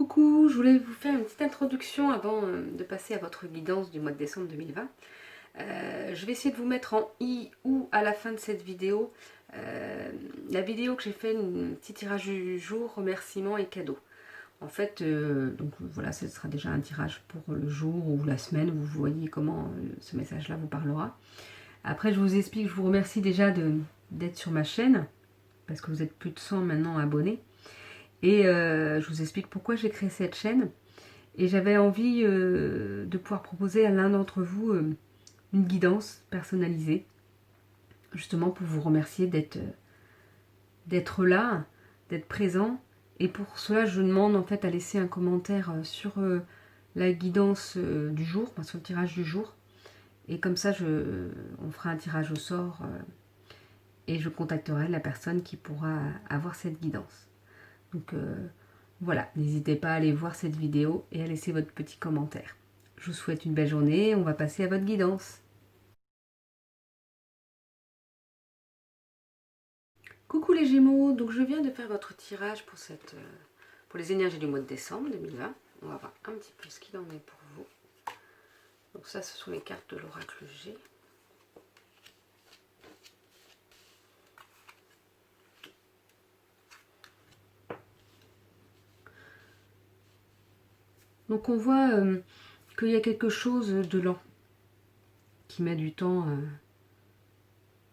Coucou, je voulais vous faire une petite introduction avant de passer à votre guidance du mois de décembre 2020. Je vais essayer de vous mettre en i ou à la fin de cette vidéo la vidéo que j'ai fait, un petit tirage du jour, remerciements et cadeaux. En fait, donc voilà, ce sera déjà un tirage pour le jour ou la semaine, vous voyez comment ce message-là vous parlera. Après, je vous explique, je vous remercie déjà d'être sur ma chaîne, parce que vous êtes plus de 100 maintenant abonnés. Et je vous explique pourquoi j'ai créé cette chaîne. Et j'avais envie de pouvoir proposer à l'un d'entre vous une guidance personnalisée, justement pour vous remercier d'être là, d'être présent. Et pour cela, je demande en fait à laisser un commentaire sur la guidance du jour, enfin, sur le tirage du jour. Et comme ça, on fera un tirage au sort et je contacterai la personne qui pourra avoir cette guidance. Donc voilà, n'hésitez pas à aller voir cette vidéo et à laisser votre petit commentaire. Je vous souhaite une belle journée, on va passer à votre guidance. Coucou les Gémeaux, donc je viens de faire votre tirage pour les énergies du mois de décembre 2020. On va voir un petit peu ce qu'il en est pour vous. Donc ça, ce sont les cartes de l'oracle G. Donc on voit qu'il y a quelque chose de lent qui met du temps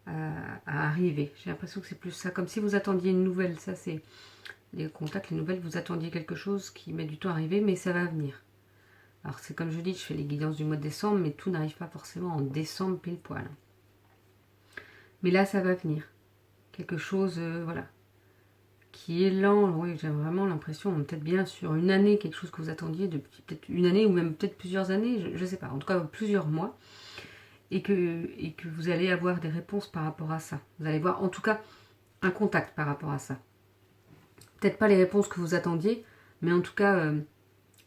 à arriver. J'ai l'impression que c'est plus ça, comme si vous attendiez une nouvelle. Ça, c'est les contacts, les nouvelles, vous attendiez quelque chose qui met du temps à arriver, mais ça va venir. Alors c'est comme je dis, je fais les guidances du mois de décembre, mais tout n'arrive pas forcément en décembre pile poil. Mais là, ça va venir. Quelque chose, voilà, qui est lent. Oui, j'ai vraiment l'impression, peut-être bien sur une année, quelque chose que vous attendiez depuis peut-être une année ou même peut-être plusieurs années, je ne sais pas, en tout cas plusieurs mois, et que vous allez avoir des réponses par rapport à ça. Vous allez voir en tout cas un contact par rapport à ça. Peut-être pas les réponses que vous attendiez, mais en tout cas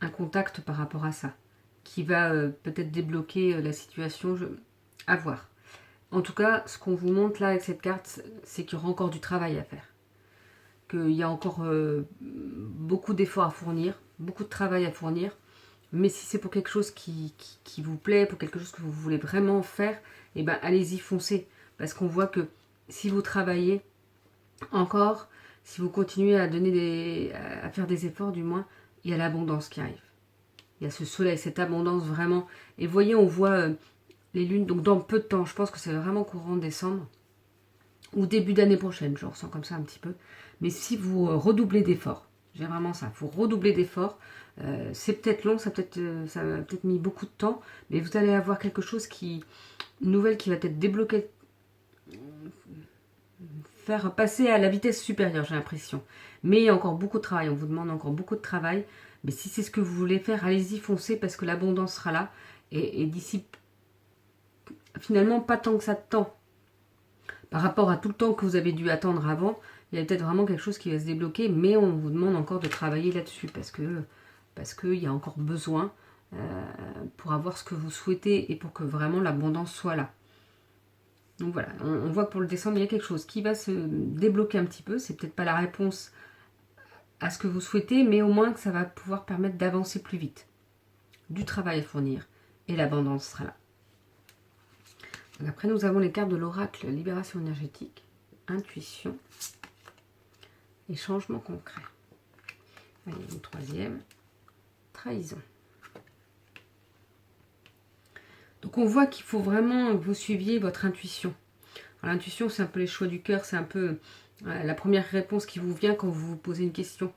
un contact par rapport à ça, qui va peut-être débloquer la situation, à voir. En tout cas, ce qu'on vous montre là avec cette carte, c'est qu'il y aura encore du travail à faire. Qu'il y a encore beaucoup d'efforts à fournir, beaucoup de travail à fournir. Mais si c'est pour quelque chose qui vous plaît, pour quelque chose que vous voulez vraiment faire, eh ben allez-y, foncez. Parce qu'on voit que si vous travaillez encore, si vous continuez à faire des efforts du moins, il y a l'abondance qui arrive. Il y a ce soleil, cette abondance vraiment. Et vous voyez, on voit les lunes, donc dans peu de temps, je pense que c'est vraiment courant décembre, ou début d'année prochaine, je ressens comme ça un petit peu. Mais si vous redoublez d'efforts, j'ai vraiment ça, vous redoublez d'efforts, c'est peut-être long, ça va peut-être mis beaucoup de temps, mais vous allez avoir quelque chose une nouvelle qui va peut-être débloquer, faire passer à la vitesse supérieure, j'ai l'impression. Mais il y a encore beaucoup de travail, on vous demande encore beaucoup de travail. Mais si c'est ce que vous voulez faire, allez-y, foncez, parce que l'abondance sera là. Et d'ici, finalement, pas tant que ça de temps. Par rapport à tout le temps que vous avez dû attendre avant, il y a peut-être vraiment quelque chose qui va se débloquer, mais on vous demande encore de travailler là-dessus, parce qu'il y a encore besoin pour avoir ce que vous souhaitez et pour que vraiment l'abondance soit là. Donc voilà, on voit que pour le décembre, il y a quelque chose qui va se débloquer un petit peu. C'est peut-être pas la réponse à ce que vous souhaitez, mais au moins que ça va pouvoir permettre d'avancer plus vite. Du travail à fournir et l'abondance sera là. Donc après, nous avons les cartes de l'oracle libération énergétique, intuition et changement concret. Allez, une troisième, trahison. Donc on voit qu'il faut vraiment que vous suiviez votre intuition. L'intuition, c'est un peu les choix du cœur, c'est un peu la première réponse qui vous vient quand vous vous posez une question.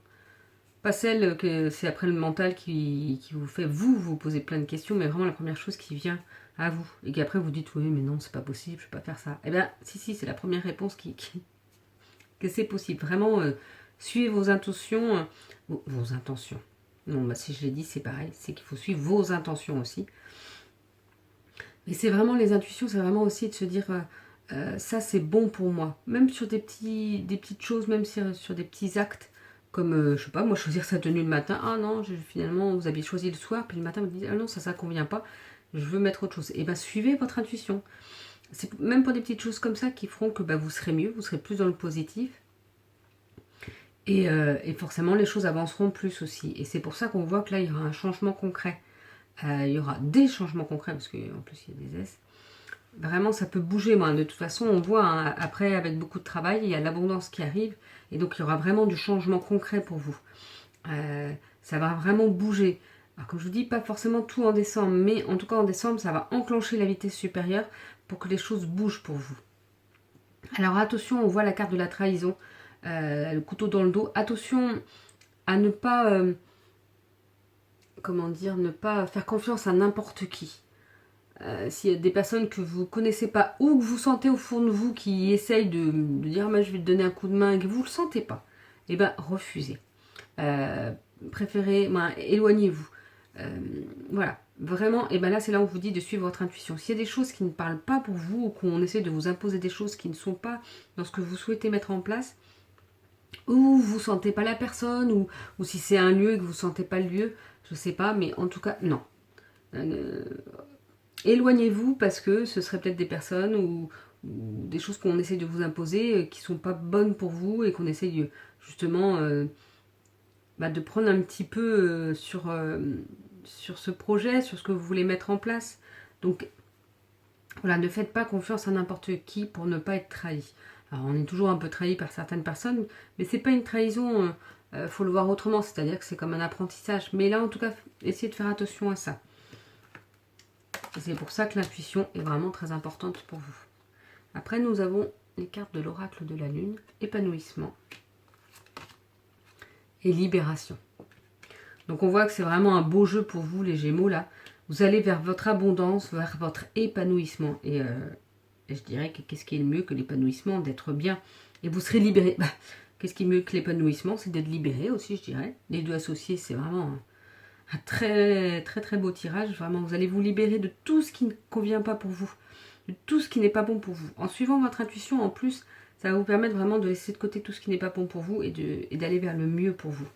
Pas celle que c'est après le mental qui vous fait vous poser plein de questions, mais vraiment la première chose qui vient à vous. Et qu'après vous dites oui mais non c'est pas possible, je peux pas faire ça. Eh bien si, c'est la première réponse que c'est possible. Vraiment suivez vos intentions. Vos intentions. Non, bah, si je l'ai dit c'est pareil, c'est qu'il faut suivre vos intentions aussi. Mais c'est vraiment les intuitions, c'est vraiment aussi de se dire ça c'est bon pour moi. Même sur des petites choses, même sur des petits actes. Comme, je sais pas, moi choisir sa tenue le matin. Ah non, finalement vous aviez choisi le soir, puis le matin vous dites ah non, ça convient pas, je veux mettre autre chose. Et bien suivez votre intuition. C'est même pour des petites choses comme ça qui feront que vous serez mieux, vous serez plus dans le positif. Et forcément, les choses avanceront plus aussi. Et c'est pour ça qu'on voit que là, il y aura un changement concret. Il y aura des changements concrets, parce qu'en plus, il y a des S. Vraiment, ça peut bouger. Moi. De toute façon, on voit, hein, après, avec beaucoup de travail, il y a l'abondance qui arrive. Et donc, il y aura vraiment du changement concret pour vous. Ça va vraiment bouger. Alors, comme je vous dis, pas forcément tout en décembre, mais en tout cas, en décembre, ça va enclencher la vitesse supérieure pour que les choses bougent pour vous. Alors, attention, on voit la carte de la trahison. Le couteau dans le dos. Attention à ne pas, comment dire, ne pas faire confiance à n'importe qui. S'il y a des personnes que vous ne connaissez pas ou que vous sentez au fond de vous qui essayent de dire je vais te donner un coup de main et que vous ne le sentez pas, eh bien refusez. Préférez, éloignez-vous. Voilà, vraiment, et bien là c'est là où on vous dit de suivre votre intuition. S'il y a des choses qui ne parlent pas pour vous ou qu'on essaie de vous imposer des choses qui ne sont pas dans ce que vous souhaitez mettre en place, ou vous sentez pas la personne, ou si c'est un lieu et que vous sentez pas le lieu, je sais pas, mais en tout cas, non. Éloignez-vous parce que ce serait peut-être des personnes ou des choses qu'on essaie de vous imposer qui sont pas bonnes pour vous et qu'on essaie justement de prendre un petit peu sur ce projet, sur ce que vous voulez mettre en place. Donc, voilà, ne faites pas confiance à n'importe qui pour ne pas être trahi. Alors, on est toujours un peu trahi par certaines personnes, mais c'est pas une trahison, faut le voir autrement, c'est-à-dire que c'est comme un apprentissage. Mais là, en tout cas, essayez de faire attention à ça. Et c'est pour ça que l'intuition est vraiment très importante pour vous. Après, nous avons les cartes de l'oracle de la lune, épanouissement et libération. Donc on voit que c'est vraiment un beau jeu pour vous, les Gémeaux, là. Vous allez vers votre abondance, vers votre épanouissement. Et je dirais que qu'est-ce qui est le mieux que l'épanouissement, d'être bien. Et vous serez libéré. Qu'est-ce qui est mieux que l'épanouissement? C'est d'être libéré aussi, je dirais. Les deux associés, c'est vraiment un très très très beau tirage. Vraiment, vous allez vous libérer de tout ce qui ne convient pas pour vous. De tout ce qui n'est pas bon pour vous. En suivant votre intuition, en plus, ça va vous permettre vraiment de laisser de côté tout ce qui n'est pas bon pour vous et d'aller vers le mieux pour vous.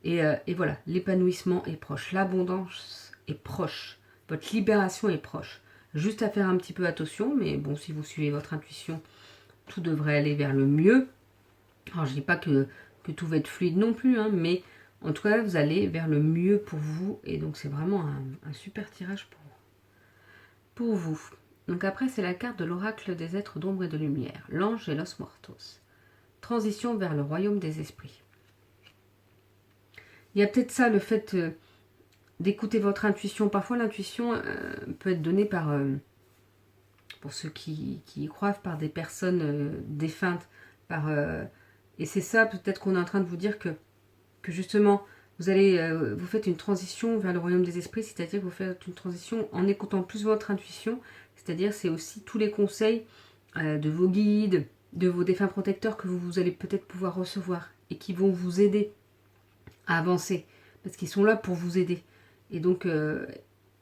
Et voilà, l'épanouissement est proche, l'abondance est proche, votre libération est proche. Juste à faire un petit peu attention, mais bon, si vous suivez votre intuition, tout devrait aller vers le mieux. Alors, je ne dis pas que tout va être fluide non plus, hein, mais en tout cas, vous allez vers le mieux pour vous. Et donc, c'est vraiment un super tirage pour vous. Donc après, c'est la carte de l'oracle des êtres d'ombre et de lumière, l'ange et l'os mortos. Transition vers le royaume des esprits. Il y a peut-être ça, le fait d'écouter votre intuition. Parfois, l'intuition peut être donnée par, pour ceux qui y croient, par des personnes défuntes. Et c'est ça, peut-être qu'on est en train de vous dire que justement, vous faites une transition vers le royaume des esprits, c'est-à-dire que vous faites une transition en écoutant plus votre intuition. C'est-à-dire, c'est aussi tous les conseils de vos guides, de vos défunts protecteurs que vous allez peut-être pouvoir recevoir et qui vont vous aider à avancer, parce qu'ils sont là pour vous aider. Et donc,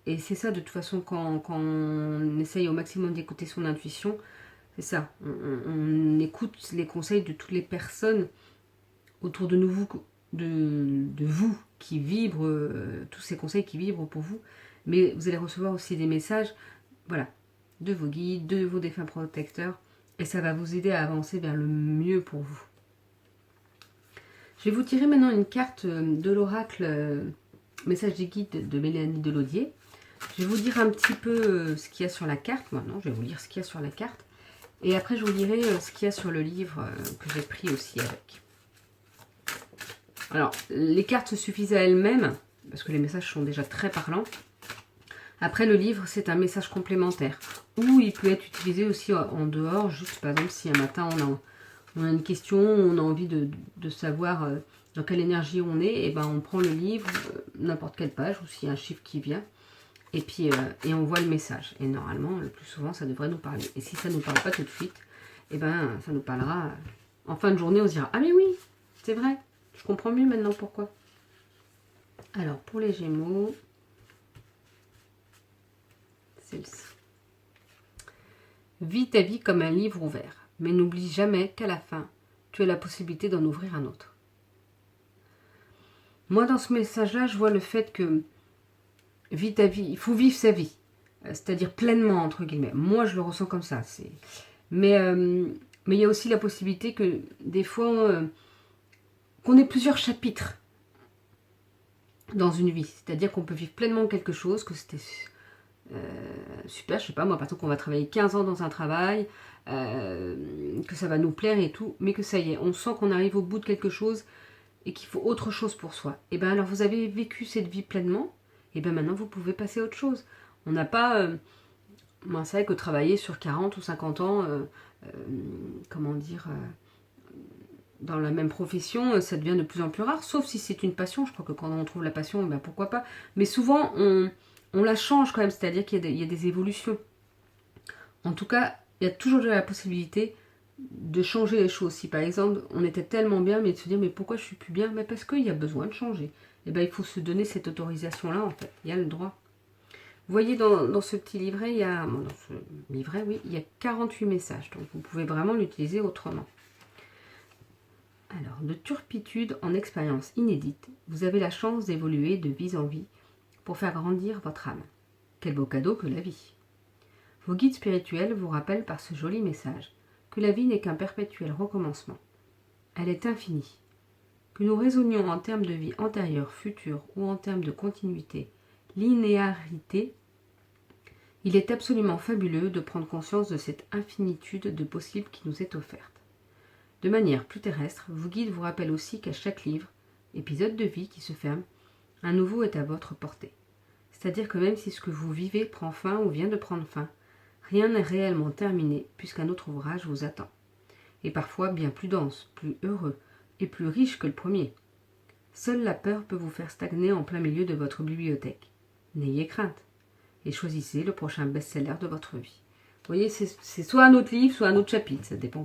et c'est ça de toute façon, quand on essaye au maximum d'écouter son intuition, c'est ça, on écoute les conseils de toutes les personnes autour de nous, de vous, qui vibrent, tous ces conseils qui vibrent pour vous, mais vous allez recevoir aussi des messages, voilà, de vos guides, de vos défunts protecteurs, et ça va vous aider à avancer vers le mieux pour vous. Je vais vous tirer maintenant une carte de l'oracle message des guides de Mélanie Delaudier. Je vais vous dire un petit peu ce qu'il y a sur la carte. Maintenant, je vais vous lire ce qu'il y a sur la carte. Et après, je vous lirai ce qu'il y a sur le livre que j'ai pris aussi avec. Alors, les cartes se suffisent à elles-mêmes, parce que les messages sont déjà très parlants. Après, le livre, c'est un message complémentaire. Ou il peut être utilisé aussi en dehors, juste par exemple, si un matin on a une question, on a envie de savoir dans quelle énergie on est, et ben on prend le livre, n'importe quelle page, ou s'il y a un chiffre qui vient, et puis et on voit le message. Et normalement, le plus souvent, ça devrait nous parler. Et si ça ne nous parle pas tout de suite, et ben ça nous parlera en fin de journée, on se dira « Ah mais oui, c'est vrai, je comprends mieux maintenant pourquoi ». Alors, pour les Gémeaux, celle-ci. Vis ta vie comme un livre ouvert, mais n'oublie jamais qu'à la fin, tu as la possibilité d'en ouvrir un autre. Moi, dans ce message-là, je vois le fait que vis ta vie, il faut vivre sa vie, c'est-à-dire pleinement, entre guillemets. Moi, je le ressens comme ça. Mais il y a aussi la possibilité que des fois, qu'on ait plusieurs chapitres dans une vie. C'est-à-dire qu'on peut vivre pleinement quelque chose, que c'était super, je sais pas, moi, par exemple, qu'on va travailler 15 ans dans un travail, que ça va nous plaire et tout, mais que ça y est, on sent qu'on arrive au bout de quelque chose et qu'il faut autre chose pour soi. Et bien alors, vous avez vécu cette vie pleinement, et bien maintenant, vous pouvez passer à autre chose. On n'a pas... moi, c'est vrai que travailler sur 40 ou 50 ans, comment dire... dans la même profession, ça devient de plus en plus rare, sauf si c'est une passion. Je crois que quand on trouve la passion, ben pourquoi pas. Mais souvent, on la change quand même, c'est-à-dire qu'il y a des évolutions. En tout cas, il y a toujours la possibilité de changer les choses. Si par exemple, on était tellement bien, mais de se dire, mais pourquoi je suis plus bien? Mais parce qu'il y a besoin de changer. Et ben il faut se donner cette autorisation-là, en fait. Il y a le droit. Vous voyez, dans ce petit livret, il y a... Dans ce livret, oui, il y a 48 messages. Donc, vous pouvez vraiment l'utiliser autrement. Alors, de turpitude en expérience inédite, vous avez la chance d'évoluer de vie en vie pour faire grandir votre âme. Quel beau cadeau que la vie! Vos guides spirituels vous rappellent par ce joli message que la vie n'est qu'un perpétuel recommencement. Elle est infinie. Que nous raisonnions en termes de vie antérieure, future ou en termes de continuité, linéarité, il est absolument fabuleux de prendre conscience de cette infinitude de possibles qui nous est offerte. De manière plus terrestre, vos guides vous rappellent aussi qu'à chaque livre, épisode de vie qui se ferme, un nouveau est à votre portée. C'est-à-dire que même si ce que vous vivez prend fin ou vient de prendre fin, rien n'est réellement terminé puisqu'un autre ouvrage vous attend. Et parfois bien plus dense, plus heureux et plus riche que le premier. Seule la peur peut vous faire stagner en plein milieu de votre bibliothèque. N'ayez crainte et choisissez le prochain best-seller de votre vie. Vous voyez, c'est soit un autre livre, soit un autre chapitre, ça dépend.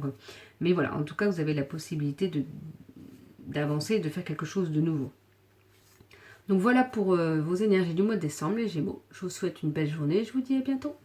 Mais voilà, en tout cas, vous avez la possibilité d'avancer et de faire quelque chose de nouveau. Donc voilà pour vos énergies du mois de décembre, les Gémeaux. Je vous souhaite une belle journée et je vous dis à bientôt.